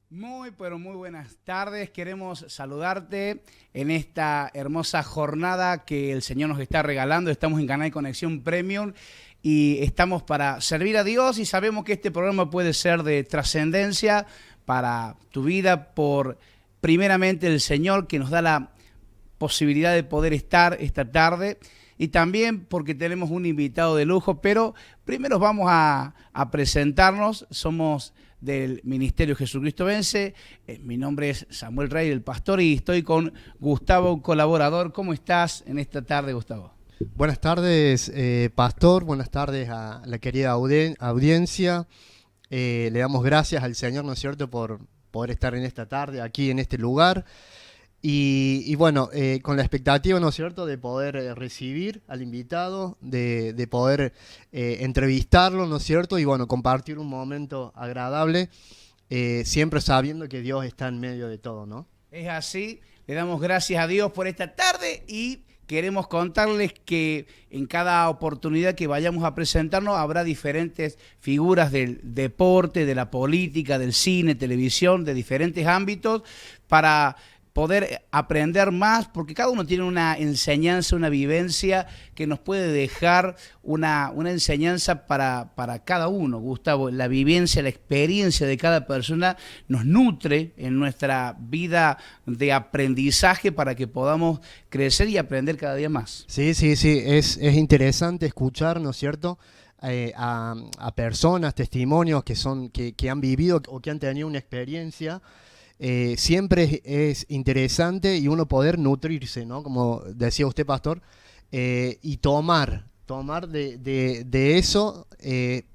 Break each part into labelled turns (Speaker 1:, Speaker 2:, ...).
Speaker 1: Muy, pero muy buenas tardes. Queremos saludarte en esta hermosa jornada que el Señor nos está regalando. Estamos en Canal Conexión Premium y estamos para servir a Dios y sabemos que este programa puede ser de trascendencia para tu vida por primeramente el Señor que nos da la posibilidad de poder estar esta tarde y también porque tenemos un invitado de lujo, pero primero vamos a presentarnos. Somos del Ministerio Jesucristo Vence. Mi nombre es Samuel Rey, el pastor, y estoy con Gustavo, un colaborador. ¿Cómo estás en esta tarde, Gustavo?
Speaker 2: Buenas tardes, pastor. Buenas tardes a la querida audiencia. Le damos gracias al Señor, ¿no es cierto?, por poder estar en esta tarde, aquí en este lugar. Y bueno, con la expectativa, ¿no es cierto?, de poder recibir al invitado, de poder entrevistarlo, ¿no es cierto?, y bueno, compartir un momento agradable, siempre sabiendo que Dios está en medio de todo, ¿no?
Speaker 1: Es así, le damos gracias a Dios por esta tarde y queremos contarles que en cada oportunidad que vayamos a presentarnos habrá diferentes figuras del deporte, de la política, del cine, televisión, de diferentes ámbitos para poder aprender más, porque cada uno tiene una enseñanza, una vivencia que nos puede dejar una enseñanza para cada uno, Gustavo. La vivencia, la experiencia de cada persona nos nutre en nuestra vida de aprendizaje para que podamos crecer y aprender cada día más.
Speaker 2: Sí, es interesante escuchar, ¿no es cierto?, a personas, testimonios que han vivido o que han tenido una experiencia. Siempre es interesante y uno poder nutrirse, ¿no?, como decía usted, pastor, y tomar de eso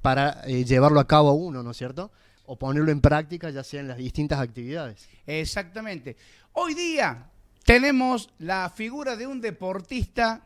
Speaker 2: para llevarlo a cabo a uno, ¿no es cierto?, o ponerlo en práctica, ya sea en las distintas actividades.
Speaker 1: Exactamente. Hoy día tenemos la figura de un deportista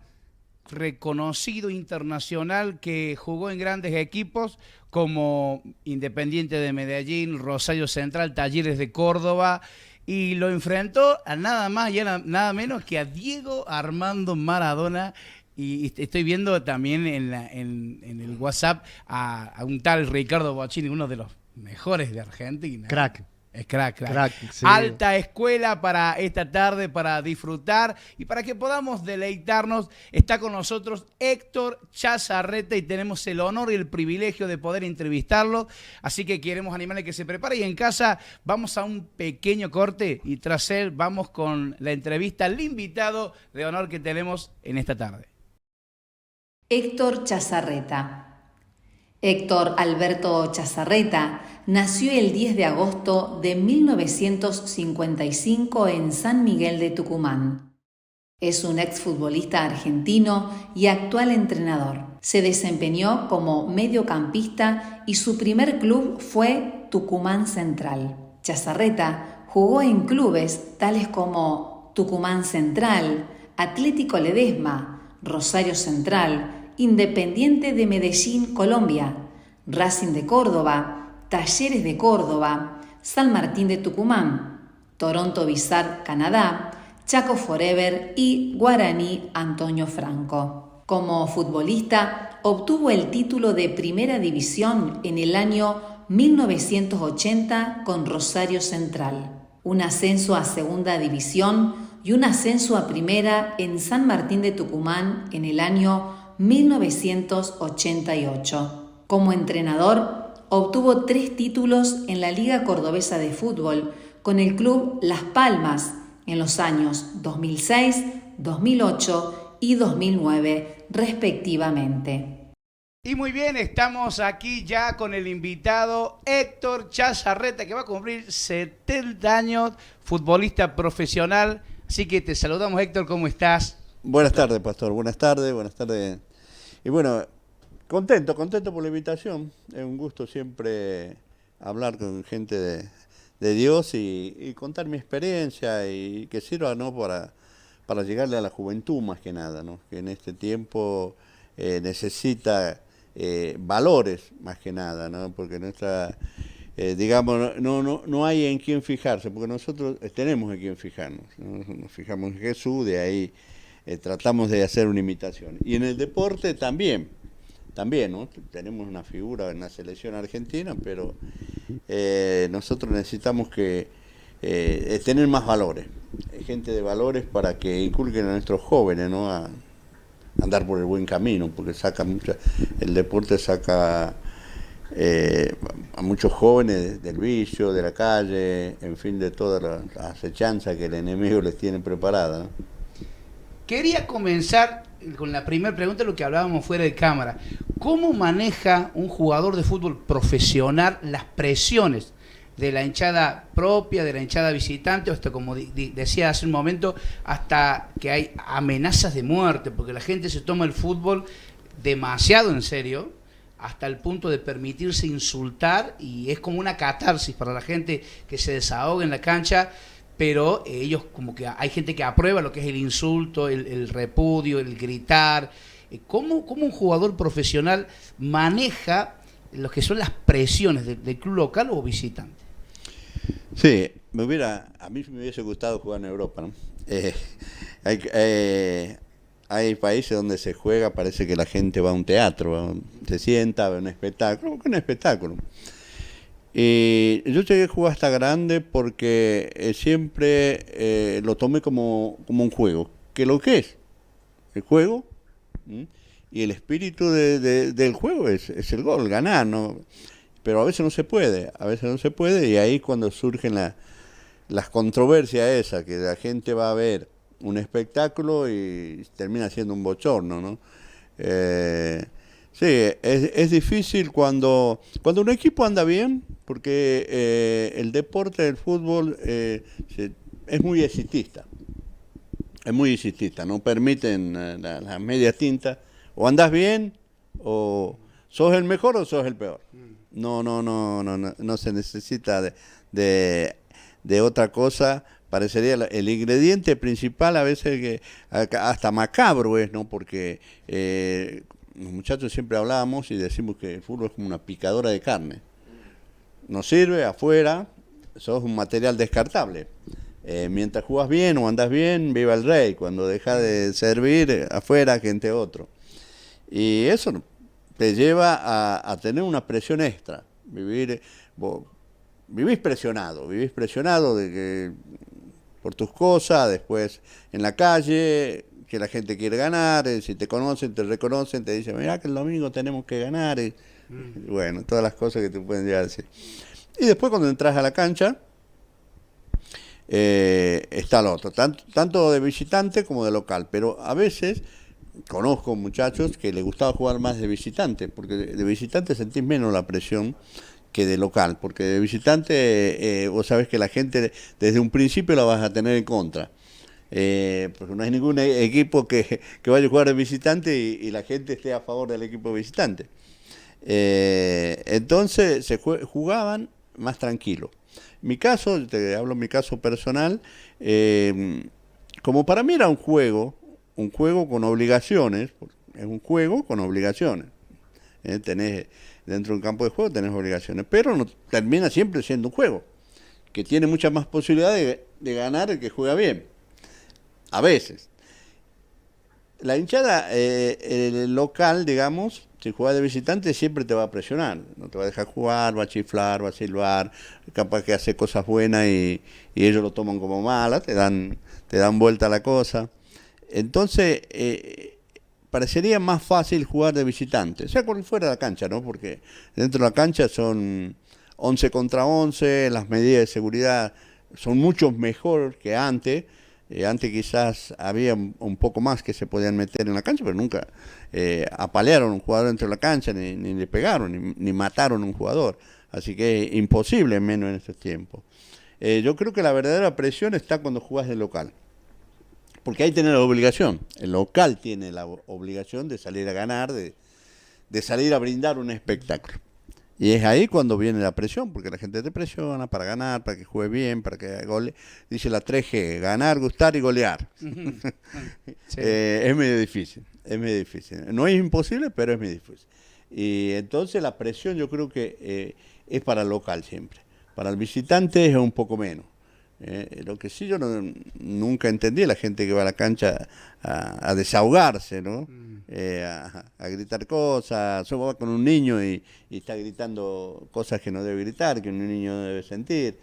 Speaker 1: reconocido internacional que jugó en grandes equipos como Independiente de Medellín, Rosario Central, Talleres de Córdoba, y lo enfrentó a nada más y nada menos que a Diego Armando Maradona. Y estoy viendo también en el WhatsApp a un tal Ricardo Bochini, uno de los mejores de Argentina.
Speaker 2: Crack.
Speaker 1: Es crack.
Speaker 2: Sí.
Speaker 1: Alta escuela para esta tarde, para disfrutar y para que podamos deleitarnos. Está con nosotros Héctor Chazarreta y tenemos el honor y el privilegio de poder entrevistarlo. Así que queremos animarle que se prepare y en casa vamos a un pequeño corte y tras él vamos con la entrevista al invitado de honor que tenemos en esta tarde.
Speaker 3: Héctor Chazarreta. Héctor Alberto Chazarreta nació el 10 de agosto de 1955 en San Miguel de Tucumán. Es un exfutbolista argentino y actual entrenador. Se desempeñó como mediocampista y su primer club fue Tucumán Central. Chazarreta jugó en clubes tales como Tucumán Central, Atlético Ledesma, Rosario Central, Independiente de Medellín, Colombia, Racing de Córdoba, Talleres de Córdoba, San Martín de Tucumán, Toronto Bizard, Canadá, Chaco Forever y Guaraní Antonio Franco. Como futbolista, obtuvo el título de Primera División en el año 1980 con Rosario Central, un ascenso a Segunda División y un ascenso a Primera en San Martín de Tucumán en el año 1988. Como entrenador, obtuvo 3 títulos en la Liga Cordobesa de Fútbol con el club Las Palmas en los años 2006, 2008 y 2009, respectivamente.
Speaker 1: Y muy bien, estamos aquí ya con el invitado Héctor Chazarreta, que va a cumplir 70 años, futbolista profesional. Así que te saludamos, Héctor, ¿cómo estás?
Speaker 4: Buenas tardes, pastor. Buenas tardes. Y bueno, contento por la invitación. Es un gusto siempre hablar con gente de Dios y contar mi experiencia y que sirva, ¿no?, para llegarle a la juventud más que nada, ¿no?, que en este tiempo necesita valores más que nada, ¿no?, porque nuestra... digamos, no hay en quién fijarse, porque nosotros tenemos en quién fijarnos, ¿no? Nos fijamos en Jesús, de ahí tratamos de hacer una imitación. Y en el deporte también, también, ¿no? Tenemos una figura en la selección argentina, pero nosotros necesitamos que tener más valores, gente de valores para que inculquen a nuestros jóvenes, ¿no? A andar por el buen camino, porque el deporte saca a muchos jóvenes del vicio, de la calle, en fin, de toda la acechanza que el enemigo les tiene preparada, ¿no?
Speaker 1: Quería comenzar con la primera pregunta, lo que hablábamos fuera de cámara. ¿Cómo maneja un jugador de fútbol profesional las presiones de la hinchada propia, de la hinchada visitante, o hasta, como decía hace un momento, hasta que hay amenazas de muerte, porque la gente se toma el fútbol demasiado en serio, hasta el punto de permitirse insultar, y es como una catarsis para la gente que se desahoga en la cancha, pero ellos, como que hay gente que aprueba lo que es el insulto, el repudio, el gritar. ¿Cómo un jugador profesional maneja lo que son las presiones del club local o visitante?
Speaker 4: Sí, a mí me hubiese gustado jugar en Europa, ¿no? Hay países donde se juega, parece que la gente va a un teatro, se sienta, ve un espectáculo, un espectáculo. Y yo llegué a jugar hasta grande porque siempre lo tomé como un juego, que lo que es el juego, ¿sí? Y el espíritu del juego es el gol, ganar, ¿no? Pero a veces no se puede, y ahí cuando surgen las controversias esas, que la gente va a ver un espectáculo y termina siendo un bochorno, ¿no? Sí, es difícil cuando un equipo anda bien, porque el deporte del fútbol es muy exitista, no permiten las medias tintas, o andás bien, o sos el mejor o sos el peor. No se necesita de otra cosa. Parecería el ingrediente principal a veces que hasta macabro es, ¿no? Porque los muchachos siempre hablábamos y decimos que el fútbol es como una picadora de carne. Nos sirve afuera, sos un material descartable. Mientras jugás bien o andás bien, viva el rey. Cuando dejas de servir, afuera, gente otro. Y eso te lleva a tener una presión extra. Vivís presionado de que por tus cosas, después en la calle, que la gente quiere ganar, si te conocen, te reconocen, te dicen, mirá que el domingo tenemos que ganar, y bueno, todas las cosas que te pueden llegar a decir. Y después cuando entras a la cancha, está el otro, tanto de visitante como de local, pero a veces conozco muchachos que les gustaba jugar más de visitante, porque de visitante sentís menos la presión que de local, porque de visitante vos sabés que la gente desde un principio la vas a tener en contra, porque no hay ningún equipo que vaya a jugar de visitante y la gente esté a favor del equipo visitante. Entonces se jugaban más tranquilo. Mi caso, te hablo en mi caso personal, como para mí era un juego con obligaciones, es un juego con obligaciones. Tenés dentro de un campo de juego tenés obligaciones, pero no termina siempre siendo un juego, que tiene muchas más posibilidades de ganar el que juega bien. A veces. La hinchada el local, digamos, si juega de visitante siempre te va a presionar, no te va a dejar jugar, va a chiflar, va a silbar, capaz que hace cosas buenas y ellos lo toman como malas, te dan vuelta la cosa. Entonces, parecería más fácil jugar de visitante, sea por fuera de la cancha, ¿no? Porque dentro de la cancha son 11 contra 11, las medidas de seguridad son mucho mejor que antes. Antes quizás había un poco más que se podían meter en la cancha, pero nunca apalearon a un jugador dentro de la cancha, ni le pegaron, ni mataron a un jugador. Así que es imposible, menos en estos tiempos. Yo creo que la verdadera presión está cuando jugás de local. Porque ahí tenés la obligación, el local tiene la obligación de salir a ganar, de salir a brindar un espectáculo. Y es ahí cuando viene la presión, porque la gente te presiona para ganar, para que juegue bien, para que gole. Dice la 3G, ganar, gustar y golear. Sí. Es medio difícil. No es imposible, pero es medio difícil. Y entonces la presión yo creo que es para el local siempre. Para el visitante es un poco menos. Lo que sí yo nunca entendí la gente que va a la cancha a desahogarse, ¿no? A gritar cosas. Yo va con un niño y está gritando cosas que no debe gritar, que un niño no debe sentir,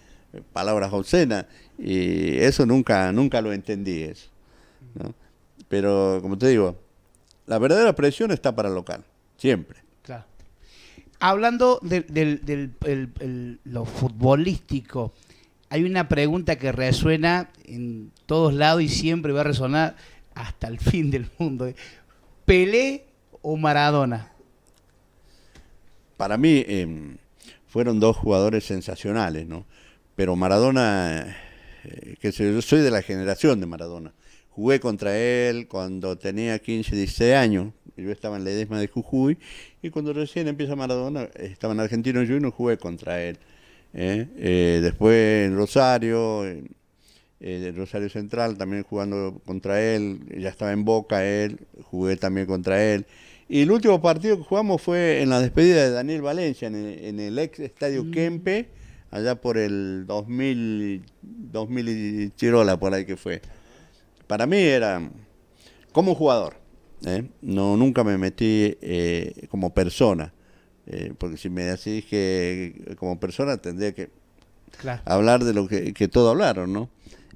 Speaker 4: palabras obscenas, y eso nunca lo entendí, eso, ¿no? Pero, como te digo, la verdadera presión está para el local, siempre.
Speaker 1: Claro. Hablando lo futbolístico, hay una pregunta que resuena en todos lados y siempre va a resonar hasta el fin del mundo. ¿Pelé o Maradona?
Speaker 4: Para mí fueron dos jugadores sensacionales, ¿no? Pero Maradona, yo soy de la generación de Maradona. Jugué contra él cuando tenía 15, 16 años. Yo estaba en Ledesma de Jujuy y cuando recién empieza Maradona, estaba en Argentino yo y no jugué contra él. Después en Rosario, Rosario Central, también jugando contra él. Ya estaba en Boca él, jugué también contra él. Y el último partido que jugamos fue en la despedida de Daniel Valencia, en el ex Estadio Kempe, allá por el 2000 y Chirola, por ahí que fue. Para mí era como jugador, no, nunca me metí como persona, porque si me decís que como persona tendría que hablar de lo que todos hablaron, ¿no?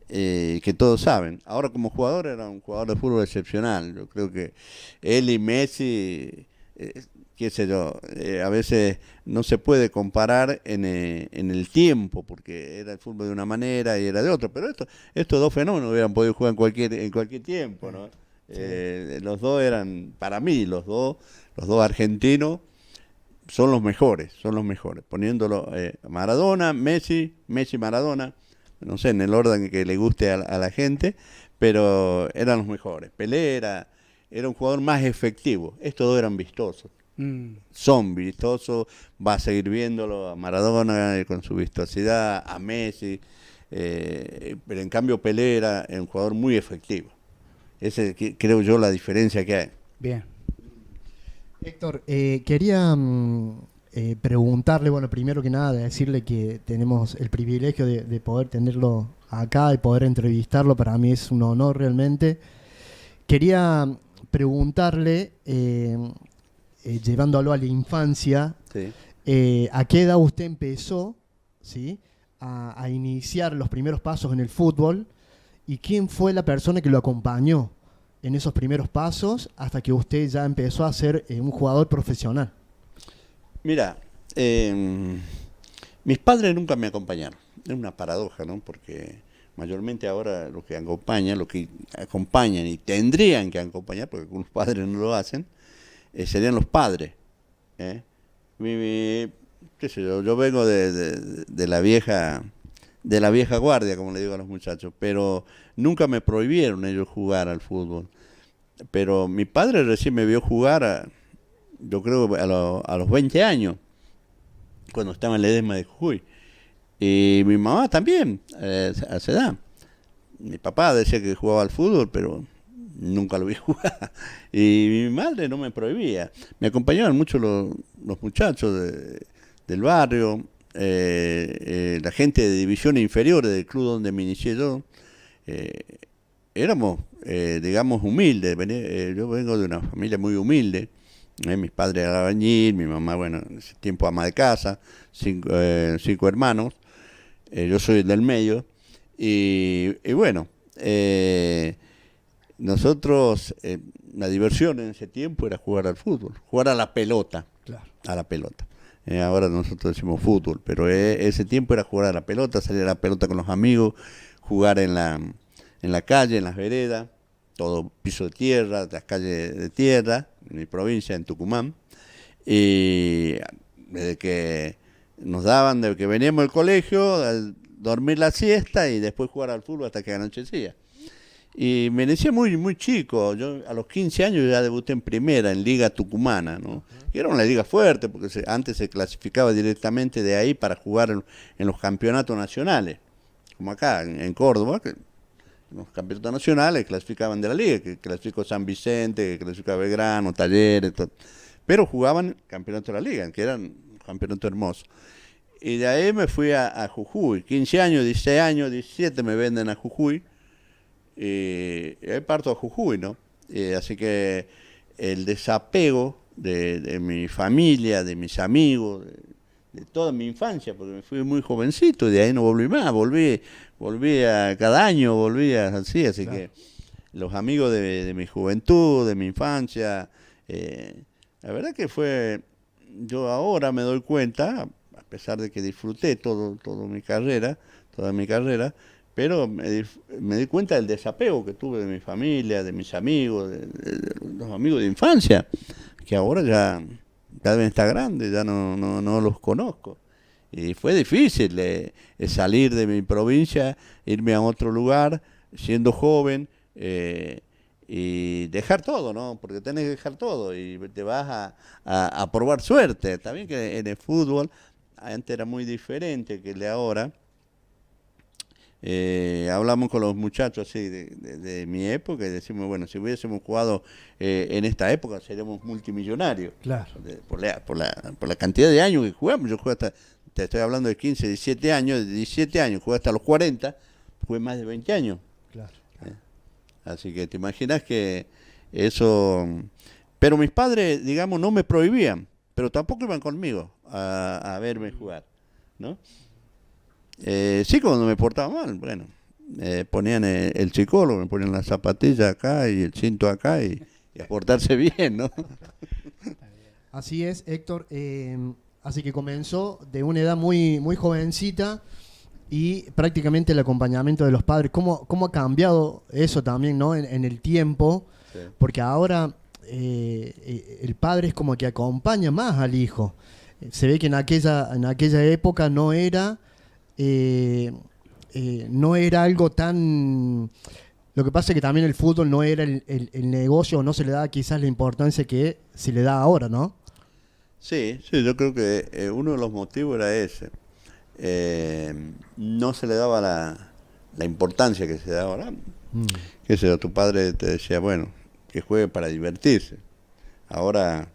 Speaker 4: Que todos saben. Ahora como jugador era un jugador de fútbol excepcional. Yo creo que él y Messi, qué sé yo, a veces no se puede comparar en el tiempo, porque era el fútbol de una manera y era de otra, pero estos dos fenómenos hubieran podido jugar en cualquier tiempo, ¿no? Los dos eran, para mí, los dos argentinos son los mejores, poniéndolo Maradona, Messi, Maradona, no sé, en el orden que le guste a la gente, pero eran los mejores. Pelé era un jugador más efectivo, estos dos eran vistosos. Son vistosos, va a seguir viéndolo a Maradona con su vistosidad, a Messi, pero en cambio Pelé era un jugador muy efectivo. Esa es, creo yo, la diferencia que hay.
Speaker 1: Bien.
Speaker 2: Héctor, quería preguntarle, bueno, primero que nada, decirle que tenemos el privilegio de poder tenerlo acá y poder entrevistarlo, para mí es un honor realmente. Quería preguntarle, llevándolo a la infancia,
Speaker 4: Sí.
Speaker 2: ¿a qué edad usted empezó, ¿sí?, a iniciar los primeros pasos en el fútbol? ¿Y quién fue la persona que lo acompañó en esos primeros pasos hasta que usted ya empezó a ser un jugador profesional?
Speaker 4: Mira, mis padres nunca me acompañaron. Es una paradoja, ¿no? Porque mayormente ahora los que acompañan y tendrían que acompañar, porque algunos padres no lo hacen, serían los padres. Qué sé yo vengo de la vieja guardia, como le digo a los muchachos, pero nunca me prohibieron ellos jugar al fútbol. Pero mi padre recién me vio jugar, yo creo a los 20 años, cuando estaba en Ledesma de Jujuy. Y mi mamá también, a esa edad. Mi papá decía que jugaba al fútbol, pero nunca lo vi jugar. Y mi madre no me prohibía. Me acompañaban mucho los muchachos del barrio, la gente de divisiones inferiores del club donde me inicié yo. Éramos, digamos, humildes. Yo vengo de una familia muy humilde. Mis padres eran albañil, mi mamá, bueno, en ese tiempo ama de casa, 5 hermanos. Yo soy del medio. Y bueno, nosotros, la diversión en ese tiempo era jugar al fútbol, jugar a la pelota.
Speaker 2: Claro.
Speaker 4: A la pelota. Ahora nosotros decimos fútbol, pero ese tiempo era jugar a la pelota, salir a la pelota con los amigos, jugar en la calle, en las veredas, todo piso de tierra, las calles de tierra, en mi provincia, en Tucumán. Y desde que nos daban, desde que veníamos del colegio, dormir la siesta y después jugar al fútbol hasta que anochecía. Y me decía muy chico, yo a los 15 años ya debuté en primera, en Liga Tucumana, ¿no? Que era una liga fuerte, porque antes se clasificaba directamente de ahí para jugar en los campeonatos nacionales, como acá en Córdoba, que en los campeonatos nacionales clasificaban de la liga, que clasificó San Vicente, que clasificó Belgrano, Talleres, todo. Pero jugaban campeonatos de la liga, que eran campeonatos hermosos. Y de ahí me fui a Jujuy. 15 años, 16 años, 17 me venden a Jujuy. Y ahí parto a Jujuy, ¿no? Así que el desapego de mi familia, de mis amigos, de toda mi infancia, porque me fui muy jovencito y de ahí no volví más. Volví a cada año, así
Speaker 1: Claro.
Speaker 4: que los amigos de mi juventud, de mi infancia, la verdad que fue, yo ahora me doy cuenta, a pesar de que disfruté toda mi carrera, pero me di cuenta del desapego que tuve de mi familia, de mis amigos, de los amigos de infancia, que ahora ya deben estar grandes, ya no los conozco. Y fue difícil salir de mi provincia, irme a otro lugar, siendo joven, y dejar todo, ¿no? Porque tenés que dejar todo y te vas a probar suerte. También que en el fútbol, antes era muy diferente que el de ahora. Hablamos con los muchachos así de mi época y decimos, bueno, si hubiésemos jugado en esta época seríamos multimillonarios.
Speaker 1: Claro.
Speaker 4: Por la cantidad de años que jugamos. Yo jugué hasta, te estoy hablando de 15, 17 años, jugué hasta los 40, jugué más de 20 años.
Speaker 1: Claro.
Speaker 4: Así que te imaginas que eso... Pero mis padres, digamos, no me prohibían, pero tampoco iban conmigo a verme jugar, ¿no? Sí, cuando me portaba mal, bueno, ponían el psicólogo, me ponían las zapatillas acá y el cinto acá y a portarse bien, ¿no?
Speaker 2: Así es, Héctor. Así que comenzó de una edad muy, muy jovencita y prácticamente el acompañamiento de los padres. ¿Cómo ha cambiado eso también, ¿no? En el tiempo,
Speaker 4: Sí.
Speaker 2: porque ahora el padre es como que acompaña más al hijo. Se ve que en aquella época no era algo tan... Lo que pasa es que también el fútbol no era el negocio, o no se le da quizás la importancia que se le da ahora, ¿no?
Speaker 4: Sí, yo creo que uno de los motivos era ese. No se le daba la importancia que se da ahora. Qué sé yo, tu padre te decía, bueno, que juegue para divertirse. Ahora,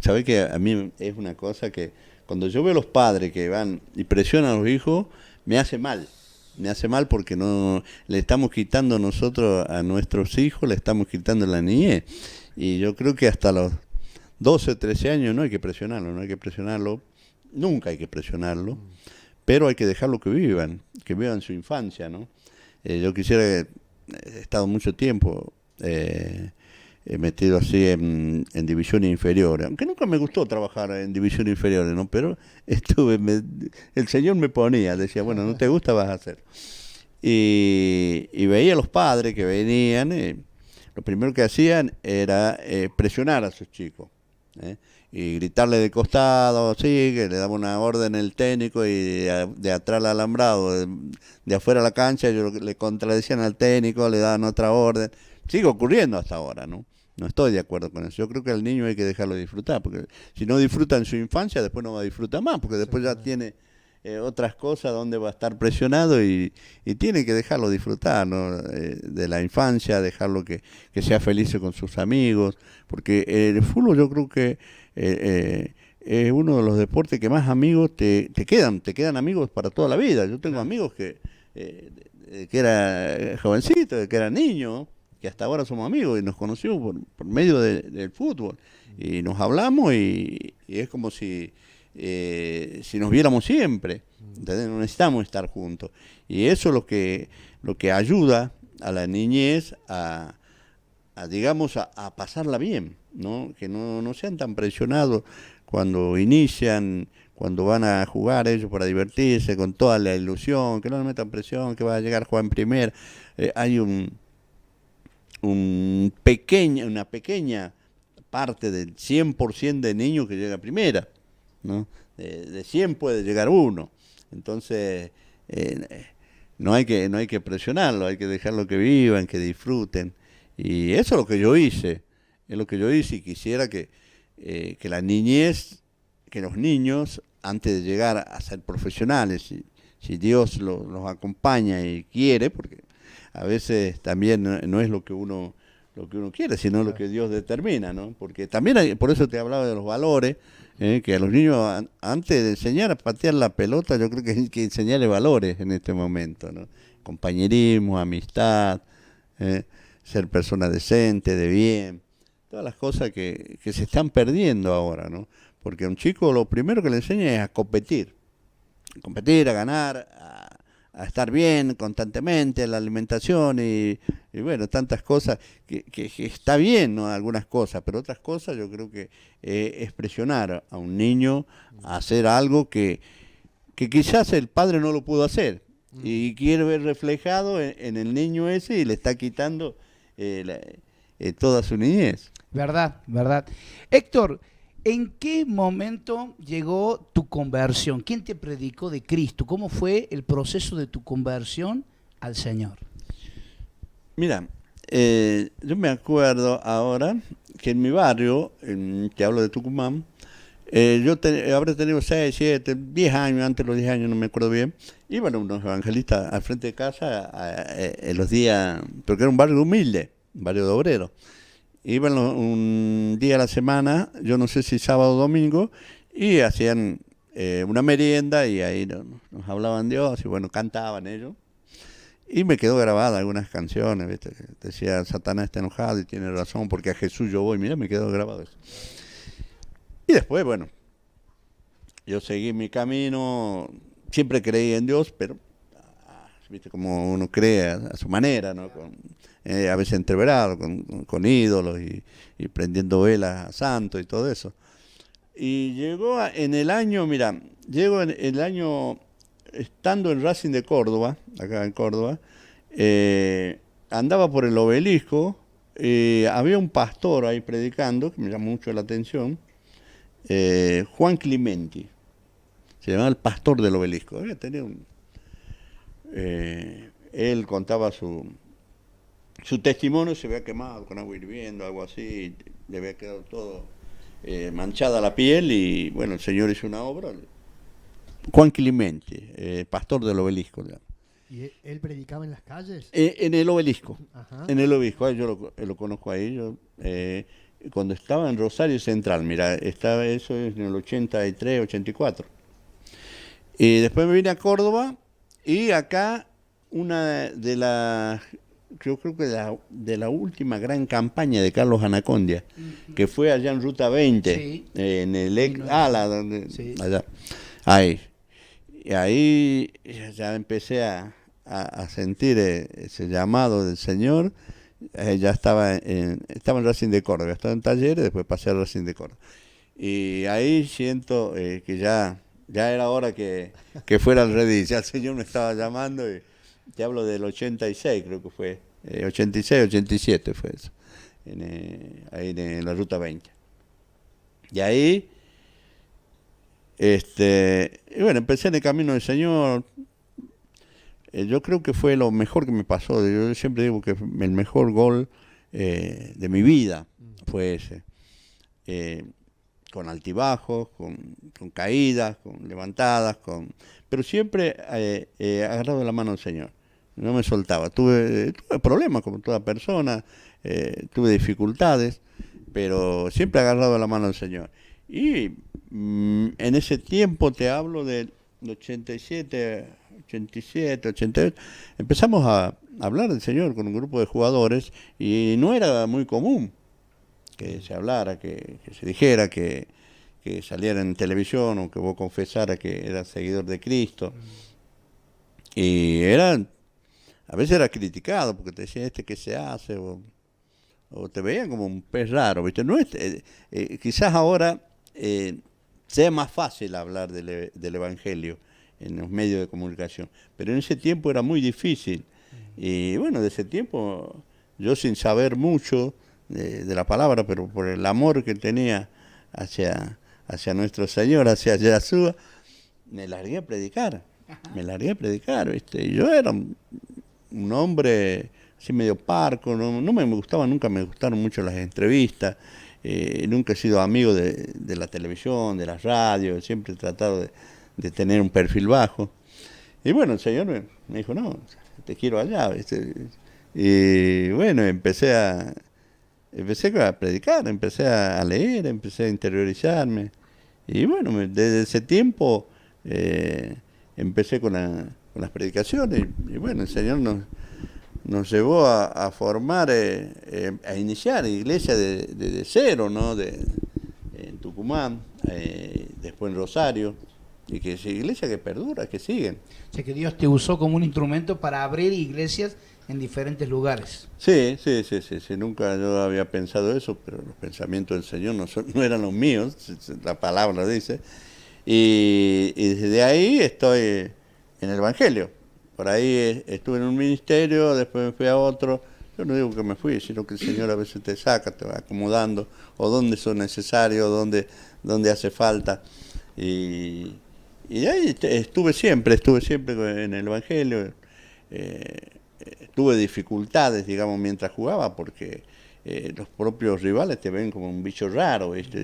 Speaker 4: sabés que a mí es una cosa que cuando yo veo a los padres que van y presionan a los hijos, me hace mal. Me hace mal porque no le estamos quitando nosotros a nuestros hijos, le estamos quitando la niñez. Y yo creo que hasta los 12, 13 años no hay que presionarlo, nunca hay que presionarlo, pero hay que dejarlo que vivan su infancia, ¿no? Yo he estado mucho tiempo metido así en divisiones inferiores, aunque nunca me gustó trabajar en divisiones inferiores, ¿no? Pero el Señor me ponía, decía, bueno, no te gusta, vas a hacer. Y veía a los padres que venían, lo primero que hacían era presionar a sus chicos, y gritarle de costado, sí, que le daba una orden el técnico y de atrás al alambrado, de afuera a la cancha, ellos le contradecían al técnico, le daban otra orden. Sigue ocurriendo hasta ahora, ¿no? No estoy de acuerdo con eso. Yo creo que al niño hay que dejarlo disfrutar, porque si no disfruta en su infancia, después no va a disfrutar más, porque después ya tiene otras cosas donde va a estar presionado y tiene que dejarlo disfrutar, ¿no? De la infancia, dejarlo que sea feliz con sus amigos, porque el fútbol yo creo que es uno de los deportes que más amigos te quedan amigos para toda la vida. Yo tengo amigos que era jovencito, que era niño, que hasta ahora somos amigos y nos conocimos por medio del fútbol y nos hablamos y es como si nos viéramos siempre, ¿entendés? No necesitamos estar juntos y eso es lo que ayuda a la niñez digamos a pasarla bien, ¿no? Que no sean tan presionados cuando inician, cuando van a jugar ellos para divertirse con toda la ilusión, que no le metan presión, que va a llegar a jugar en primera. Hay una pequeña parte del 100% de niños que llega a primera, ¿no? De 100 puede llegar uno. Entonces, no hay que presionarlo, hay que dejarlo que vivan, que disfruten. Y eso es lo que yo hice, y quisiera que la niñez, que los niños, antes de llegar a ser profesionales, si Dios los acompaña y quiere, porque a veces también no es lo que uno quiere, sino lo que Dios determina, ¿no? Porque también por eso te hablaba de los valores, Que a los niños, antes de enseñar a patear la pelota, yo creo que hay que enseñarle valores en este momento, ¿no? Compañerismo, amistad, ser persona decente, de bien, todas las cosas que se están perdiendo ahora, ¿no? Porque a un chico lo primero que le enseña es a competir, a ganar, a estar bien constantemente, la alimentación y bueno, tantas cosas que está bien, ¿no? Algunas cosas, pero otras cosas yo creo que es presionar a un niño a hacer algo que quizás el padre no lo pudo hacer y quiere ver reflejado en el niño ese y le está quitando toda su niñez.
Speaker 1: Verdad, verdad. Héctor, ¿en qué momento llegó tu conversión? ¿Quién te predicó de Cristo? ¿Cómo fue el proceso de tu conversión al Señor?
Speaker 4: Mira, yo me acuerdo ahora que en mi barrio, te hablo de Tucumán, habré tenido 6, 7, 10 años, antes de los 10 años, no me acuerdo bien, iban unos evangelistas al frente de casa en los días, porque era un barrio humilde, un barrio de obreros. Iban un día a la semana, yo no sé si sábado o domingo, y hacían una merienda y ahí nos hablaban Dios y bueno, cantaban ellos. Y me quedó grabada algunas canciones, ¿viste? Decía, Satanás está enojado y tiene razón porque a Jesús yo voy. Mira, me quedó grabado eso. Y después, bueno, yo seguí mi camino, siempre creí en Dios, pero, ¿viste? Como uno cree a su manera, ¿no? A veces entreverado, con ídolos y prendiendo velas a santos y todo eso. Y llegó en el año, mira, llegó en el año, estando en Racing de Córdoba, acá en Córdoba, andaba por el Obelisco, había un pastor ahí predicando, que me llamó mucho la atención, Juan Climenti, se llamaba el pastor del Obelisco. Tenía él contaba su testimonio, se había quemado con agua hirviendo, algo así, le había quedado todo manchada la piel y bueno, el Señor hizo una obra. Juan Climenti, pastor del Obelisco.
Speaker 2: ¿Y él predicaba en las calles?
Speaker 4: En el Obelisco.
Speaker 2: Ajá.
Speaker 4: En el Obelisco, yo lo conozco ahí. Cuando estaba en Rosario Central, mira, eso es en el 83, 84. Y después me vine a Córdoba y acá una de las, yo creo que de la última gran campaña de Carlos Anacondia, que fue allá en Ruta 20,
Speaker 1: Sí.
Speaker 4: en el
Speaker 1: Sí.
Speaker 4: allá, ahí. Y ahí ya empecé a sentir ese llamado del Señor. Ya estaba en Racing de Córdoba, estaba en Talleres, después pasé a Racing de Córdoba. Y ahí siento que ya era hora que fuera al redil, ya el Señor me estaba llamando y te hablo del 86, creo que fue, 86, 87 fue eso, ahí en la Ruta 20. Y ahí, y bueno, empecé en el camino del Señor. Yo creo que fue lo mejor que me pasó. Yo siempre digo que el mejor gol de mi vida fue ese. Con altibajos, con caídas, con levantadas, pero siempre agarrado de la mano del Señor. No me soltaba. Tuve problemas como toda persona, tuve dificultades, pero siempre agarrado de la mano del Señor. Y en ese tiempo, te hablo del 87, 88, empezamos a hablar del Señor con un grupo de jugadores y no era muy común que se hablara, que se dijera, que saliera en televisión o que vos confesara que eras seguidor de Cristo. Y a veces era criticado porque te decían ¿qué se hace? O te veían como un pez raro, ¿viste? No quizás ahora sea más fácil hablar del Evangelio en los medios de comunicación, pero en ese tiempo era muy difícil. Y bueno, de ese tiempo, yo sin saber mucho de la palabra, pero por el amor que tenía hacia nuestro Señor, hacia Yeshua, me largué a predicar, ¿viste? Y yo era un hombre así medio parco, no me gustaba, nunca me gustaron mucho las entrevistas, nunca he sido amigo de la televisión, de las radios, siempre he tratado de tener un perfil bajo. Y bueno, el Señor me dijo, no, te quiero allá, ¿viste? Y bueno, empecé a predicar, empecé a leer, empecé a interiorizarme. Y bueno, desde ese tiempo empecé con las predicaciones y bueno, el Señor nos llevó a formar, a iniciar iglesia de cero, ¿no? En Tucumán, después en Rosario, y que es iglesia que perdura, que siguen.
Speaker 1: O sea, que Dios te usó como un instrumento para abrir iglesias en diferentes lugares.
Speaker 4: Sí, nunca yo había pensado eso, pero los pensamientos del Señor no eran los míos, la palabra dice, y desde ahí estoy en el Evangelio. Por ahí estuve en un ministerio, después me fui a otro. Yo no digo que me fui, sino que el Señor a veces te saca, te va acomodando, o donde son necesarios, donde hace falta. Y ahí estuve siempre en el Evangelio. Tuve dificultades, digamos, mientras jugaba, porque los propios rivales te ven como un bicho raro, ¿viste?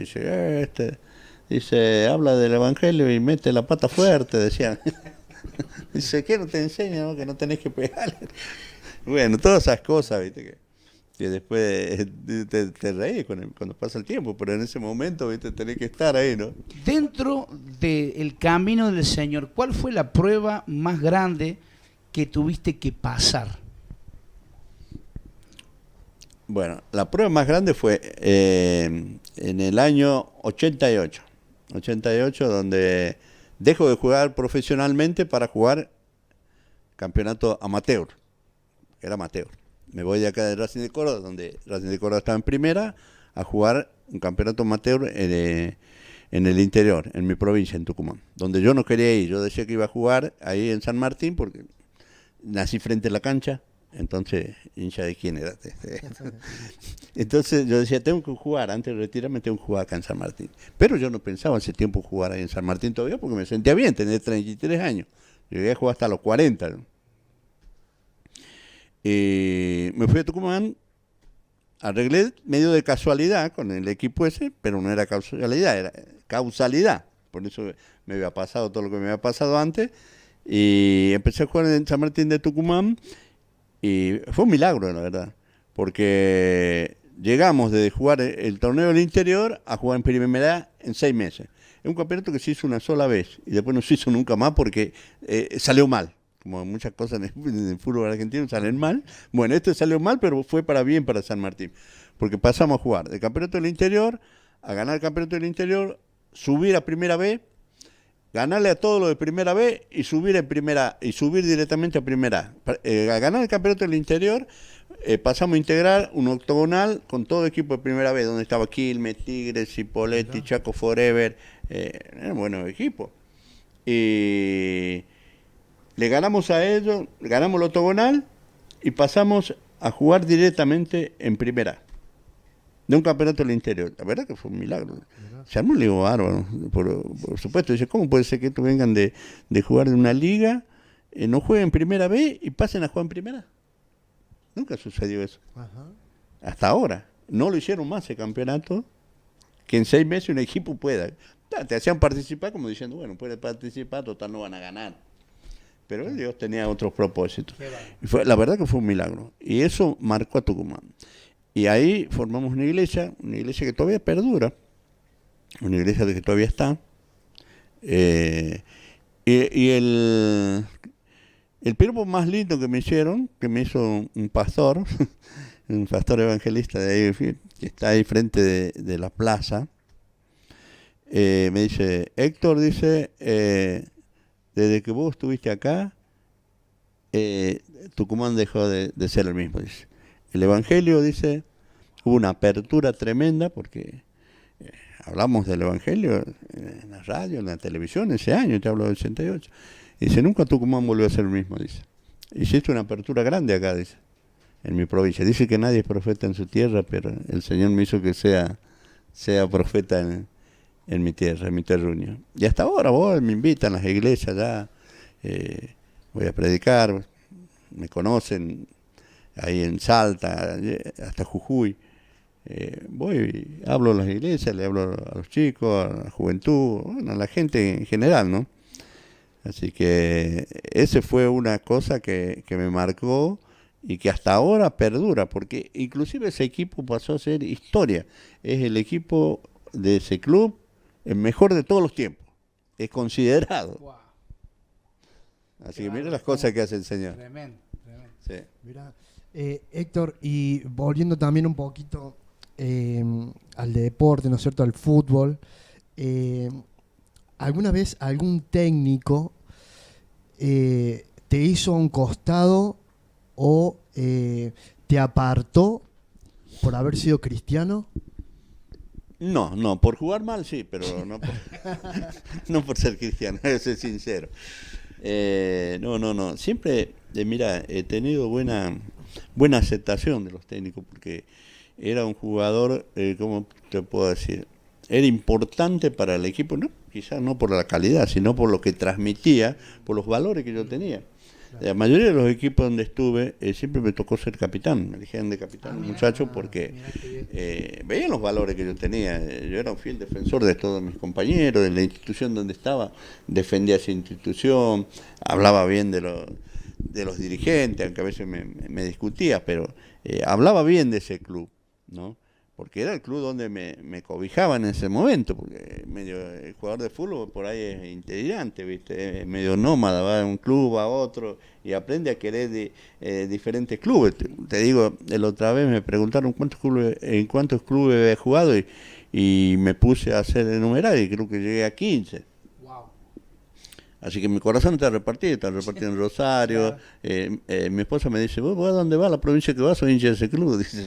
Speaker 4: Dice, habla del Evangelio y mete la pata fuerte, decían. Dice, ¿qué no te enseña, no? Que no tenés que pegarle. Bueno, todas esas cosas, ¿viste? Que después te reís cuando pasa el tiempo, pero en ese momento, ¿viste? Tenés que estar ahí, ¿no?
Speaker 1: Dentro del camino del Señor, ¿cuál fue la prueba más grande que tuviste que pasar?
Speaker 4: Bueno, la prueba más grande fue en el año 88, donde dejo de jugar profesionalmente para jugar campeonato amateur, era amateur. Me voy de acá de Racing de Córdoba, donde Racing de Córdoba estaba en primera, a jugar un campeonato amateur en el interior, en mi provincia, en Tucumán, donde yo no quería ir. Yo decía que iba a jugar ahí en San Martín porque nací frente a la cancha, entonces, hincha de quién era. Entonces yo decía, tengo que jugar, antes de retirarme tengo que jugar acá en San Martín. Pero yo no pensaba ese tiempo jugar ahí en San Martín todavía porque me sentía bien, tenía 33 años. Llegué a jugar hasta los 40. ¿No? Y me fui a Tucumán, arreglé medio de casualidad con el equipo ese, pero no era causalidad, era causalidad. Por eso me había pasado todo lo que me había pasado antes. Y empecé a jugar en San Martín de Tucumán y fue un milagro, la verdad, porque llegamos de jugar el torneo del interior a jugar en primera en 6 meses. Es un campeonato que se hizo una sola vez y después no se hizo nunca más porque salió mal. Como muchas cosas en el fútbol argentino salen mal. Bueno, esto salió mal, pero fue para bien para San Martín, porque pasamos a jugar del campeonato del interior a ganar el campeonato del interior, subir a primera B, ganarle a todos los de primera B y subir en primera y subir directamente a primera A. A ganar el campeonato del interior pasamos a integrar un octogonal con todo equipo de primera B, donde estaba Quilmes, Tigres, Cipolletti, Chaco Forever, era un buen equipo. Y le ganamos a ellos, ganamos el octogonal y pasamos a jugar directamente en primera A, de un campeonato del interior. La verdad que fue un milagro. Se armó un lío bárbaro, por supuesto. Dice, ¿cómo puede ser que estos vengan de jugar en una liga, no jueguen en primera B y pasen a jugar en primera? Nunca sucedió eso. Ajá. Hasta ahora. No lo hicieron más ese campeonato, que en 6 meses un equipo pueda. Te hacían participar como diciendo, bueno, puedes participar, total no van a ganar. Pero Dios tenía otros propósitos. Y la verdad que fue un milagro. Y eso marcó a Tucumán. Y ahí formamos una iglesia que todavía perdura, una iglesia que todavía está. Y el piropo más lindo que me hizo un pastor, un pastor evangelista de ahí, que está ahí frente de la plaza, me dice, Héctor, dice, desde que vos estuviste acá, Tucumán dejó de ser el mismo, dice. El Evangelio, dice, hubo una apertura tremenda porque hablamos del Evangelio en la radio, en la televisión ese año, te hablo del 88. Dice, nunca Tucumán volvió a ser el mismo, dice. Hiciste una apertura grande acá, dice, en mi provincia. Dice que nadie es profeta en su tierra, pero el Señor me hizo que sea profeta en mi tierra, en mi terruño. Y hasta ahora me invitan a las iglesias ya, voy a predicar, me conocen ahí en Salta, hasta Jujuy. Voy, hablo a las iglesias, le hablo a los chicos, a la juventud, bueno, a la gente en general, ¿no? Así que ese fue una cosa que me marcó y que hasta ahora perdura, porque inclusive ese equipo pasó a ser historia. Es el equipo de ese club el mejor de todos los tiempos. Es considerado.
Speaker 1: Wow.
Speaker 4: Así que mira las cosas que hace el Señor.
Speaker 1: Tremendo, tremendo.
Speaker 4: Sí.
Speaker 2: Mirá, Héctor, y volviendo también un poquito al deporte, ¿no es cierto?, al fútbol, ¿alguna vez algún técnico te hizo a un costado o te apartó por haber sido cristiano?
Speaker 4: No, por jugar mal sí, pero no por, no por ser cristiano, voy a ser sincero. No. Siempre, mira, he tenido buena aceptación de los técnicos porque era un jugador, ¿cómo te puedo decir? Era importante para el equipo, no, quizás no por la calidad, sino por lo que transmitía, por los valores que yo tenía. La mayoría de los equipos donde estuve, siempre me tocó ser capitán, me eligieron de capitán, muchacho, porque veían los valores que yo tenía. Yo era un fiel defensor de todos mis compañeros, de la institución donde estaba, defendía esa institución, hablaba bien de los dirigentes, aunque a veces me discutía, pero hablaba bien de ese club, ¿no? Porque era el club donde me cobijaba en ese momento, porque el jugador de fútbol por ahí es integrante, ¿viste? Es medio nómada, va de un club a otro y aprende a querer diferentes clubes. Te digo, la otra vez me preguntaron en cuántos clubes he jugado y me puse a hacer enumerar y creo que llegué a 15. Así que mi corazón está repartido en Rosario. Mi esposa me dice, ¿vos a dónde vas? A la provincia que vas, soy hincha de ese club. Dice,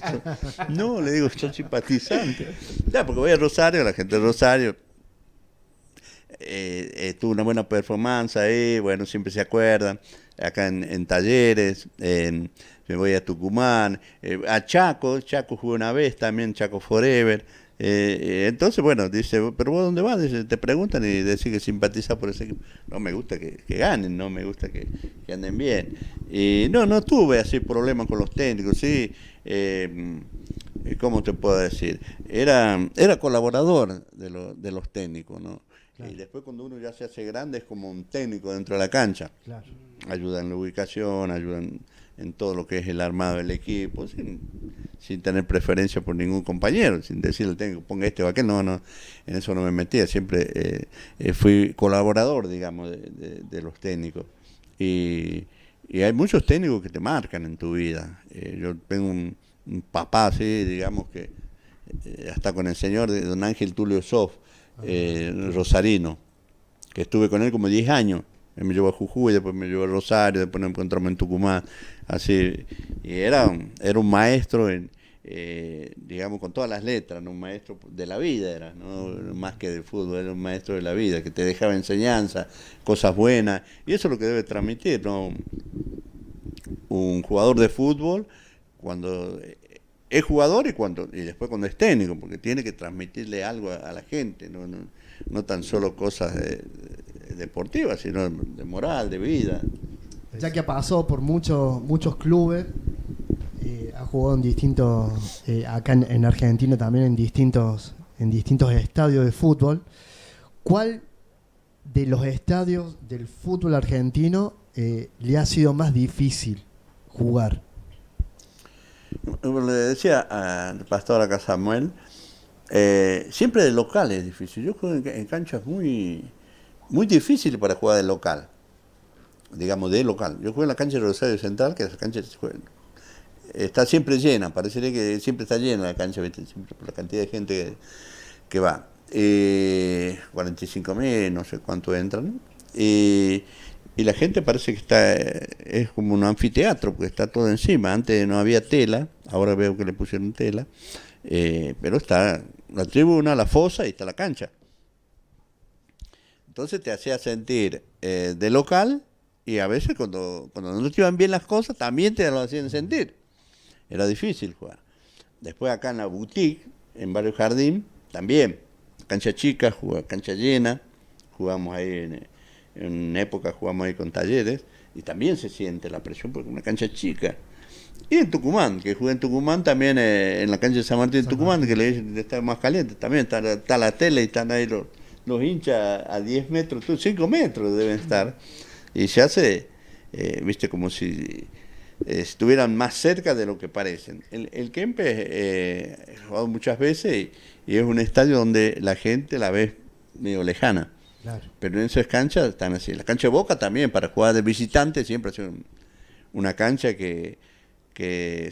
Speaker 4: no, le digo, soy simpatizante. Ya, porque voy a Rosario, la gente de Rosario tuvo una buena performance ahí, bueno, siempre se acuerdan. Acá en Talleres, me voy a Tucumán, a Chaco jugué una vez también, Chaco Forever. Entonces, bueno, dice, ¿pero vos dónde vas? Dice, te preguntan y decís que simpatizás por ese equipo. No me gusta que ganen, no me gusta que anden bien. Y no tuve así problemas con los técnicos, sí. ¿Cómo te puedo decir? Era colaborador de los técnicos, ¿no? Claro. Y después cuando uno ya se hace grande es como un técnico dentro de la cancha. Claro. Ayuda en la ubicación, ayudan en todo lo que es el armado del equipo, sin tener preferencia por ningún compañero, sin decirle tengo ponga este o aquel, no, en eso no me metía, siempre fui colaborador, digamos, de los técnicos. Y hay muchos técnicos que te marcan en tu vida. Yo tengo un papá así, digamos, que hasta con el señor de don Ángel Tulio Sof, rosarino, que estuve con él como 10 años. Él me llevó a Jujuy, después me llevó a Rosario, después nos encontramos en Tucumán, así, y era un maestro, digamos, con todas las letras, ¿no? Un maestro de la vida era, ¿no? Más que del fútbol, era un maestro de la vida, que te dejaba enseñanza, cosas buenas, y eso es lo que debe transmitir, ¿no? Un jugador de fútbol, cuando es jugador y después cuando es técnico, porque tiene que transmitirle algo a la gente, no tan solo cosas deportivas, sino de moral, de vida.
Speaker 2: Ya que ha pasado por muchos clubes, ha jugado en distintos, acá en Argentina también en distintos estadios de fútbol. ¿Cuál de los estadios del fútbol argentino le ha sido más difícil jugar?
Speaker 4: Le decía al pastor acá Samuel, siempre de local es difícil. Yo juego en canchas muy difíciles para jugar de local, digamos de local. Yo juego en la cancha de Rosario Central, que esa cancha está siempre llena, parecería que siempre está llena la cancha, ¿viste? Siempre por la cantidad de gente que va. 45.000, no sé cuánto entran, ¿no? Y la gente parece que es como un anfiteatro, porque está todo encima. Antes no había tela, ahora veo que le pusieron tela, pero está la tribuna, la fosa y está la cancha. Entonces te hacía sentir de local, y a veces cuando no te iban bien las cosas también te lo hacían sentir. Era difícil jugar. Después acá en la boutique, en Barrio Jardín, también, cancha chica, cancha llena, jugamos ahí en una época jugamos ahí con Talleres, y también se siente la presión porque es una cancha chica. Y en Tucumán, que jugué en Tucumán también, en la cancha de San Martín de Tucumán, que le dicen que está más caliente, también está la tele y están ahí los hinchas a 10 metros, 5 metros deben estar, y se hace, viste, como si estuvieran más cerca de lo que parecen. El Kempes he jugado muchas veces y es un estadio donde la gente la ves medio lejana.
Speaker 2: Claro.
Speaker 4: Pero en esas canchas están así. La cancha de Boca también, para jugar de visitante, siempre ha sido una cancha que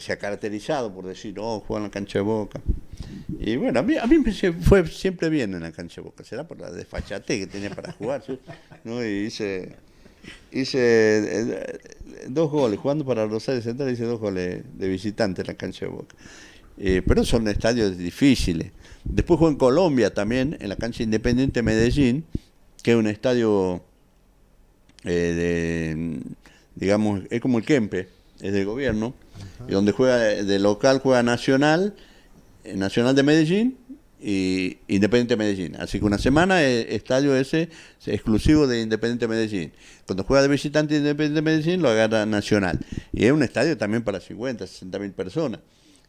Speaker 4: se ha caracterizado por decir, oh, juega en la cancha de Boca. Y bueno, a mí me fue siempre bien en la cancha de Boca. Será por la desfachatez que tenía para jugar, ¿sí? ¿No? Y hice 2 goles, jugando para Rosario Central, hice 2 goles de visitante en la cancha de Boca. Pero son estadios difíciles. Después jugué en Colombia también, en la cancha Independiente Medellín, que es un estadio digamos, es como el Kempe, es del gobierno, y donde juega de local juega Nacional de Medellín y Independiente Medellín. Así que una semana el estadio ese es exclusivo de Independiente Medellín. Cuando juega de visitante Independiente Medellín lo agarra Nacional. Y es un estadio también para 50, 60 mil personas.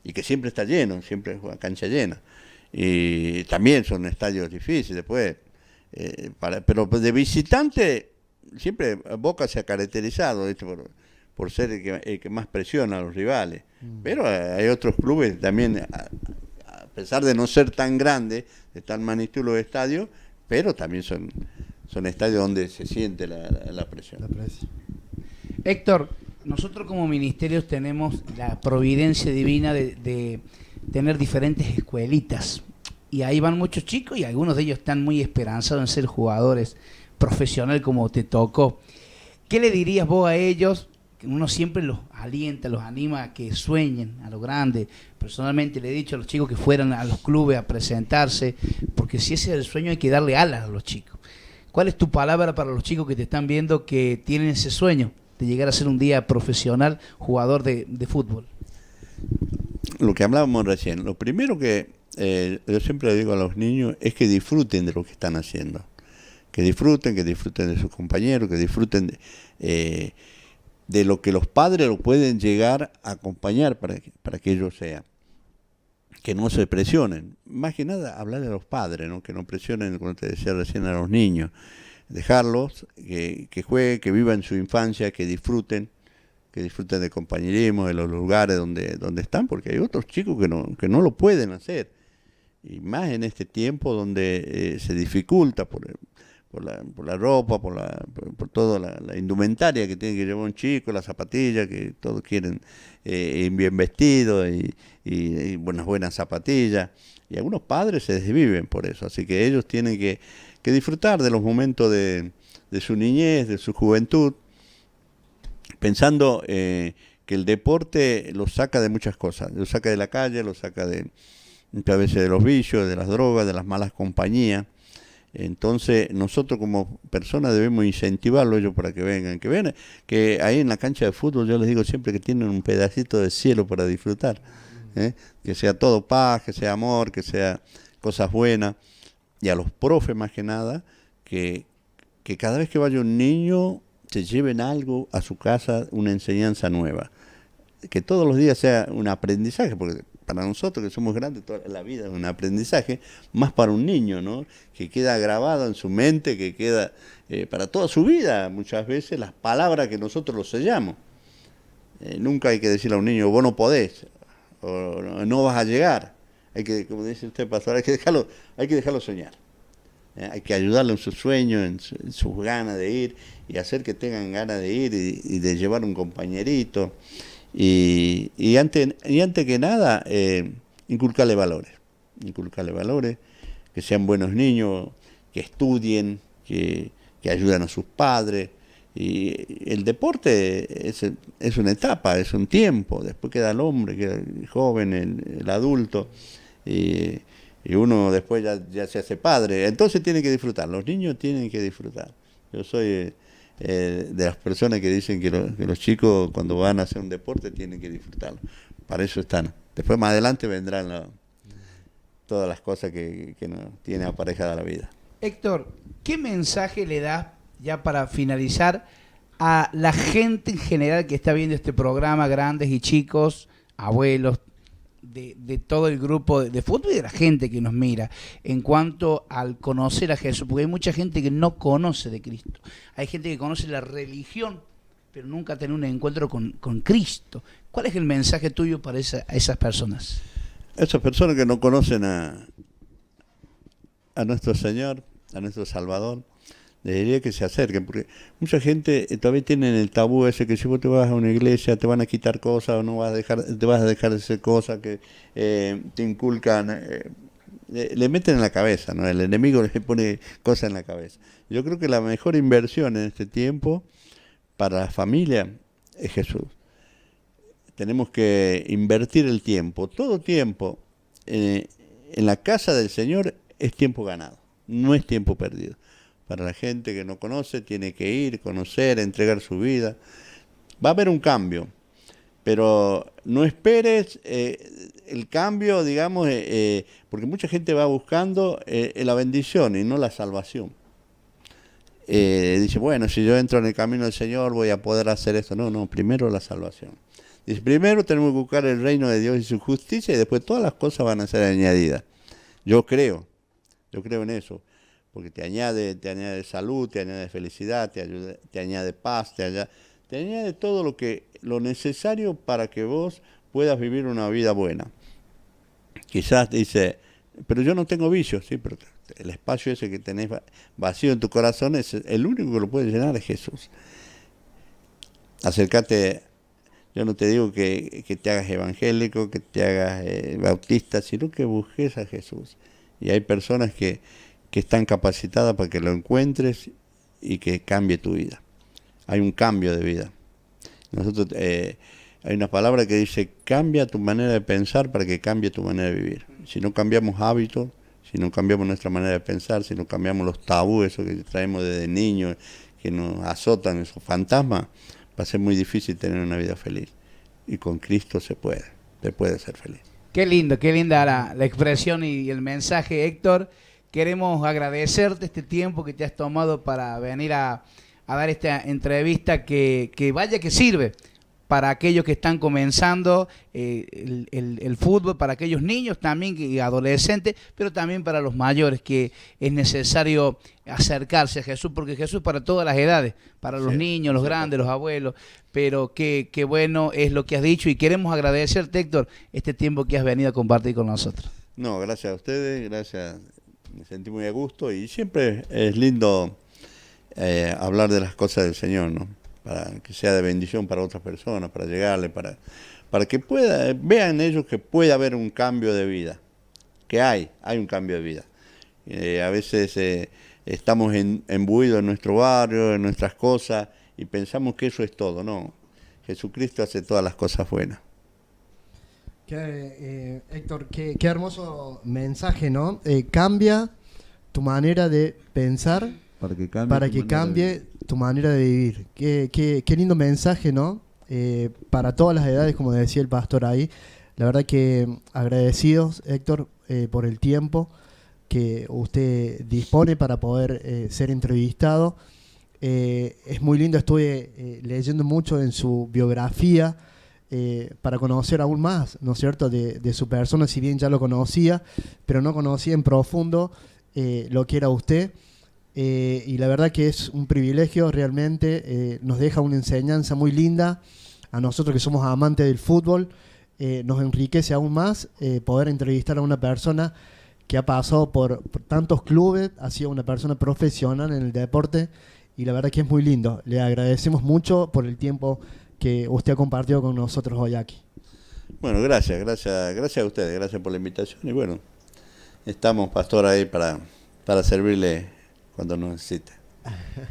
Speaker 4: Y que siempre está lleno, siempre juega cancha llena. Y también son estadios difíciles después. Pero de visitante siempre Boca se ha caracterizado, ¿viste? Por ser el que más presiona a los rivales. Pero hay otros clubes también, a pesar de no ser tan grandes, de tan magnitud los estadios, pero también son estadios donde se siente la presión.
Speaker 1: Héctor, nosotros como ministerios tenemos la providencia divina de tener diferentes escuelitas. Y ahí van muchos chicos y algunos de ellos están muy esperanzados en ser jugadores profesionales como te tocó. ¿Qué le dirías vos a ellos? Uno siempre los alienta, los anima a que sueñen a lo grande. Personalmente le he dicho a los chicos que fueran a los clubes a presentarse, porque si ese es el sueño hay que darle alas a los chicos. ¿Cuál es tu palabra para los chicos que te están viendo que tienen ese sueño de llegar a ser un día profesional jugador de fútbol?
Speaker 4: Lo que hablábamos recién, lo primero que yo siempre le digo a los niños es que disfruten de lo que están haciendo. Que disfruten de sus compañeros, que disfruten de lo que los padres lo pueden llegar a acompañar para que ellos sean. Que no se presionen. Más que nada, hablar a los padres, ¿no? Que no presionen, como te decía recién, a los niños. Dejarlos, que jueguen, que vivan su infancia, que disfruten de compañerismo, de los lugares donde están, porque hay otros chicos que no lo pueden hacer. Y más en este tiempo donde se dificulta por la ropa, por toda la indumentaria que tiene que llevar un chico, las zapatillas, que todos quieren ir bien vestidos y buenas zapatillas. Y algunos padres se desviven por eso, así que ellos tienen que disfrutar de los momentos de su niñez, de su juventud, pensando que el deporte los saca de muchas cosas, los saca de la calle, los saca muchas veces de los vicios, de las drogas, de las malas compañías. Entonces nosotros como personas debemos incentivarlo ellos para que vengan, que ahí en la cancha de fútbol yo les digo siempre que tienen un pedacito de cielo para disfrutar, que sea todo paz, que sea amor, que sea cosas buenas, y a los profes más que nada, que cada vez que vaya un niño se lleven algo a su casa, una enseñanza nueva, que todos los días sea un aprendizaje, porque para nosotros que somos grandes, toda la vida es un aprendizaje, más para un niño, ¿no? Que queda grabado en su mente, que queda para toda su vida, muchas veces, las palabras que nosotros los sellamos. Nunca hay que decirle a un niño, vos no podés, o no vas a llegar. Hay que, como dice usted, pastor, hay que dejarlo soñar. Hay que ayudarlo en sus sueños, en sus ganas de ir, y hacer que tengan ganas de ir y de llevar un compañerito. Y antes que nada, inculcarle valores, que sean buenos niños, que estudien, que ayuden a sus padres. Y el deporte es una etapa, es un tiempo, después queda el hombre, queda el joven, el adulto, y uno después ya se hace padre, entonces tiene que disfrutar, los niños tienen que disfrutar. Yo soy de las personas que dicen que los chicos cuando van a hacer un deporte tienen que disfrutarlo, para eso están. Después más adelante vendrán todas las cosas que nos tiene aparejada la vida.
Speaker 1: Héctor, ¿qué mensaje le das, ya para finalizar, a la gente en general que está viendo este programa, grandes y chicos, abuelos, de todo el grupo de fútbol y de la gente que nos mira, en cuanto al conocer a Jesús? Porque hay mucha gente que no conoce de Cristo. Hay gente que conoce la religión, pero nunca ha tenido un encuentro con Cristo. ¿Cuál es el mensaje tuyo para esas personas?
Speaker 4: Esas personas que no conocen a nuestro Señor, a nuestro Salvador, les diría que se acerquen, porque mucha gente todavía tiene el tabú ese que si vos te vas a una iglesia te van a quitar cosas o no vas a dejar, te vas a dejar de hacer cosas que te inculcan, le meten en la cabeza, ¿no? El enemigo le pone cosas en la cabeza. Yo creo que la mejor inversión en este tiempo para la familia es Jesús. Tenemos que invertir el tiempo, todo tiempo en la casa del Señor es tiempo ganado, no es tiempo perdido. Para la gente que no conoce, tiene que ir, conocer, entregar su vida. Va a haber un cambio, pero no esperes el cambio, digamos, porque mucha gente va buscando la bendición y no la salvación. Dice, bueno, si yo entro en el camino del Señor voy a poder hacer esto. No, primero la salvación. Dice, primero tenemos que buscar el reino de Dios y su justicia y después todas las cosas van a ser añadidas. Yo creo en eso. Porque te añade salud, te añade felicidad, te añade paz, te añade todo lo necesario para que vos puedas vivir una vida buena. Quizás dice, pero yo no tengo vicios, sí, pero el espacio ese que tenés vacío en tu corazón, es el único que lo puede llenar es Jesús. Acércate, yo no te digo que te hagas evangélico, que te hagas bautista, sino que busques a Jesús. Y hay personas que están capacitadas para que lo encuentres y que cambie tu vida. Hay un cambio de vida. Nosotros hay una palabra que dice, cambia tu manera de pensar para que cambie tu manera de vivir. Si no cambiamos hábitos, si no cambiamos nuestra manera de pensar, si no cambiamos los tabúes, eso que traemos desde niños, que nos azotan, esos fantasmas, va a ser muy difícil tener una vida feliz. Y con Cristo se puede ser feliz.
Speaker 1: Qué linda la expresión y el mensaje, Héctor. Queremos agradecerte este tiempo que te has tomado para venir a dar esta entrevista que vaya que sirve para aquellos que están comenzando el fútbol, para aquellos niños también y adolescentes, pero también para los mayores, que es necesario acercarse a Jesús, porque Jesús para todas las edades, para los niños, los grandes, los abuelos, pero qué bueno es lo que has dicho y queremos agradecerte, Héctor, este tiempo que has venido a compartir con nosotros.
Speaker 4: No, gracias a ustedes, gracias. Me sentí muy a gusto y siempre es lindo hablar de las cosas del Señor, ¿no? Para que sea de bendición para otras personas, para llegarle, para que vean ellos que puede haber un cambio de vida, que hay un cambio de vida. A veces estamos embuidos en nuestro barrio, en nuestras cosas, y pensamos que eso es todo, no. Jesucristo hace todas las cosas buenas.
Speaker 2: Héctor, qué hermoso mensaje, ¿no? Cambia tu manera de pensar para que cambie tu manera de vivir. Qué lindo mensaje, ¿no? Para todas las edades, como decía el pastor ahí. La verdad que agradecidos, Héctor, por el tiempo que usted dispone para poder ser entrevistado. Es muy lindo, estuve leyendo mucho en su biografía, para conocer aún más, ¿no es cierto?, de su persona, si bien ya lo conocía, pero no conocía en profundo lo que era usted, y la verdad que es un privilegio realmente, nos deja una enseñanza muy linda a nosotros que somos amantes del fútbol, nos enriquece aún más poder entrevistar a una persona que ha pasado por tantos clubes, ha sido una persona profesional en el deporte, y la verdad que es muy lindo. Le agradecemos mucho por el tiempo que usted ha compartido con nosotros hoy aquí.
Speaker 4: Bueno, gracias a ustedes, gracias por la invitación y bueno, estamos, pastor, ahí para servirle cuando nos necesite.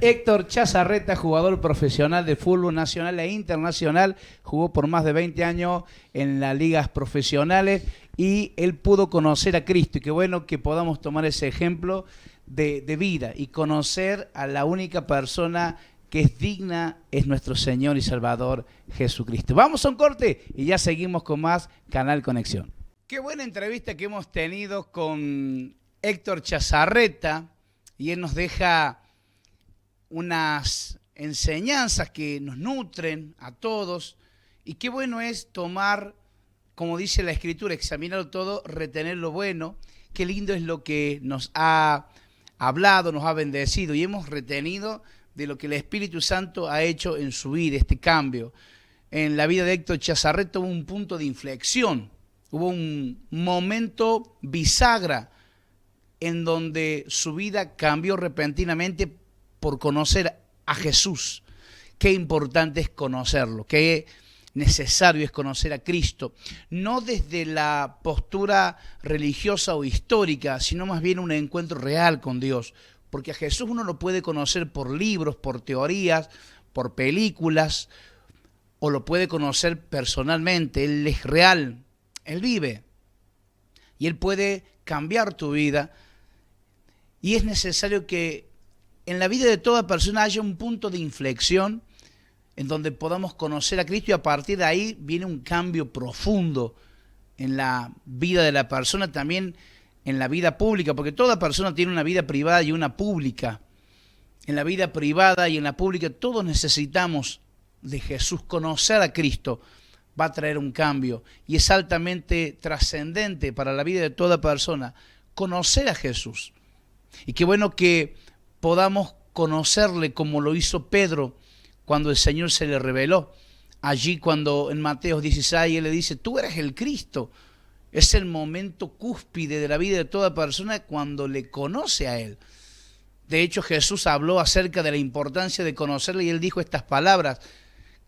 Speaker 1: Héctor Chazarreta, jugador profesional de fútbol nacional e internacional, jugó por más de 20 años en las ligas profesionales y él pudo conocer a Cristo y qué bueno que podamos tomar ese ejemplo de vida y conocer a la única persona que es digna, es nuestro Señor y Salvador Jesucristo. Vamos a un corte y ya seguimos con más Canal Conexión. Qué buena entrevista que hemos tenido con Héctor Chazarreta y él nos deja unas enseñanzas que nos nutren a todos y qué bueno es tomar, como dice la Escritura, examinarlo todo, retener lo bueno. Qué lindo es lo que nos ha hablado, nos ha bendecido y hemos retenido de lo que el Espíritu Santo ha hecho en su vida, este cambio. En la vida de Héctor Chazarreta hubo un punto de inflexión, hubo un momento bisagra en donde su vida cambió repentinamente por conocer a Jesús. Qué importante es conocerlo, qué necesario es conocer a Cristo, no desde la postura religiosa o histórica, sino más bien un encuentro real con Dios, porque a Jesús uno lo puede conocer por libros, por teorías, por películas, o lo puede conocer personalmente. Él es real, Él vive, y Él puede cambiar tu vida, y es necesario que en la vida de toda persona haya un punto de inflexión en donde podamos conocer a Cristo, y a partir de ahí viene un cambio profundo en la vida de la persona, también en la vida pública, porque toda persona tiene una vida privada y una pública. En la vida privada y en la pública todos necesitamos de Jesús. Conocer a Cristo va a traer un cambio, y es altamente trascendente para la vida de toda persona conocer a Jesús. Y qué bueno que podamos conocerle como lo hizo Pedro cuando el Señor se le reveló. Allí cuando en Mateo 16 Él le dice, tú eres el Cristo. Es el momento cúspide de la vida de toda persona cuando le conoce a Él. De hecho, Jesús habló acerca de la importancia de conocerle, y Él dijo estas palabras,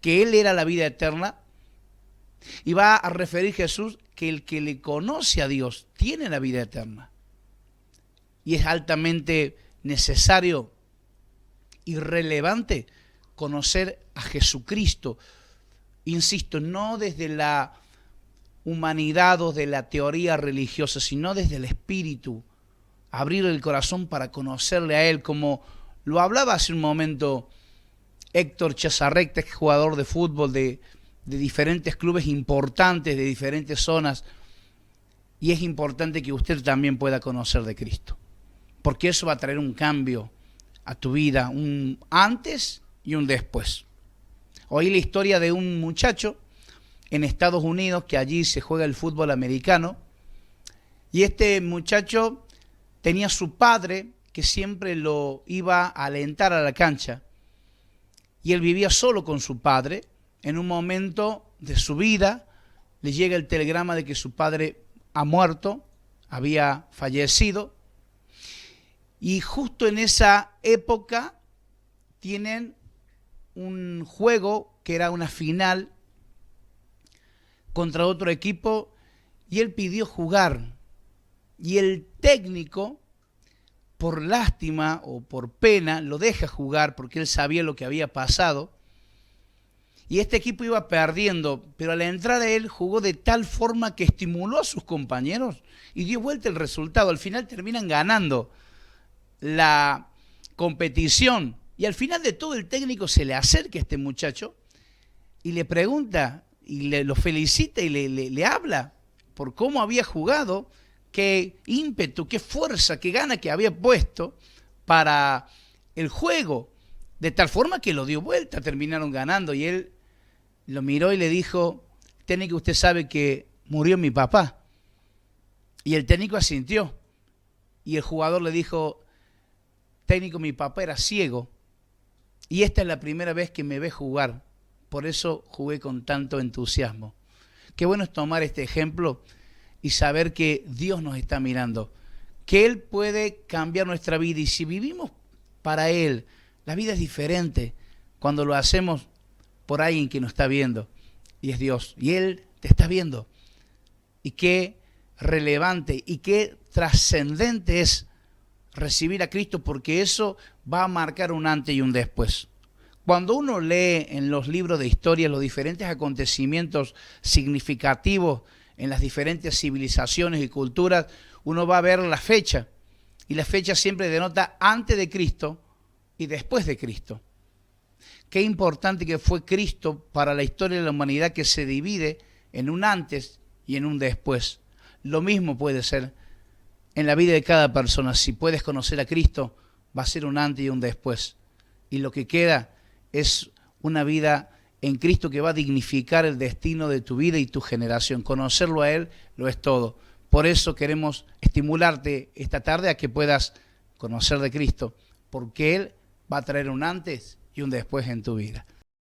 Speaker 1: que Él era la vida eterna. Y va a referir Jesús que el que le conoce a Dios tiene la vida eterna. Y es altamente necesario y relevante conocer a Jesucristo. Insisto, no desde la humanidad o de la teoría religiosa, sino desde el espíritu. Abrir el corazón para conocerle a Él, como lo hablaba hace un momento Héctor Chazarrecta, jugador de fútbol de diferentes clubes importantes, de diferentes zonas. Y es importante que usted también pueda conocer de Cristo, porque eso va a traer un cambio a tu vida, un antes y un después. Oí la historia de un muchacho en Estados Unidos, que allí se juega el fútbol americano, y este muchacho tenía su padre que siempre lo iba a alentar a la cancha, y él vivía solo con su padre. En un momento de su vida le llega el telegrama de que su padre ha muerto, había fallecido, y justo en esa época tienen un juego que era una final contra otro equipo, y él pidió jugar, y el técnico, por lástima o por pena, lo deja jugar porque él sabía lo que había pasado, y este equipo iba perdiendo, pero a la entrada él jugó de tal forma que estimuló a sus compañeros y dio vuelta el resultado. Al final terminan ganando la competición, y al final de todo el técnico se le acerca a este muchacho y le pregunta y lo felicita y le habla por cómo había jugado, qué ímpetu, qué fuerza, qué gana que había puesto para el juego, de tal forma que lo dio vuelta, terminaron ganando. Y él lo miró y le dijo, técnico, usted sabe que murió mi papá. Y el técnico asintió, y el jugador le dijo, técnico, mi papá era ciego, y esta es la primera vez que me ve jugar, por eso jugué con tanto entusiasmo. Qué bueno es tomar este ejemplo y saber que Dios nos está mirando, que Él puede cambiar nuestra vida, y si vivimos para Él, la vida es diferente cuando lo hacemos por alguien que nos está viendo, y es Dios, y Él te está viendo. Y qué relevante y qué trascendente es recibir a Cristo, porque eso va a marcar un antes y un después. Cuando uno lee en los libros de historia los diferentes acontecimientos significativos en las diferentes civilizaciones y culturas, uno va a ver la fecha, y la fecha siempre denota antes de Cristo y después de Cristo. Qué importante que fue Cristo para la historia de la humanidad, que se divide en un antes y en un después. Lo mismo puede ser en la vida de cada persona. Si puedes conocer a Cristo, va a ser un antes y un después. Y lo que queda es una vida en Cristo que va a dignificar el destino de tu vida y tu generación. Conocerlo a Él lo es todo. Por eso queremos estimularte esta tarde a que puedas conocer de Cristo, porque Él va a traer un antes y un después en tu vida.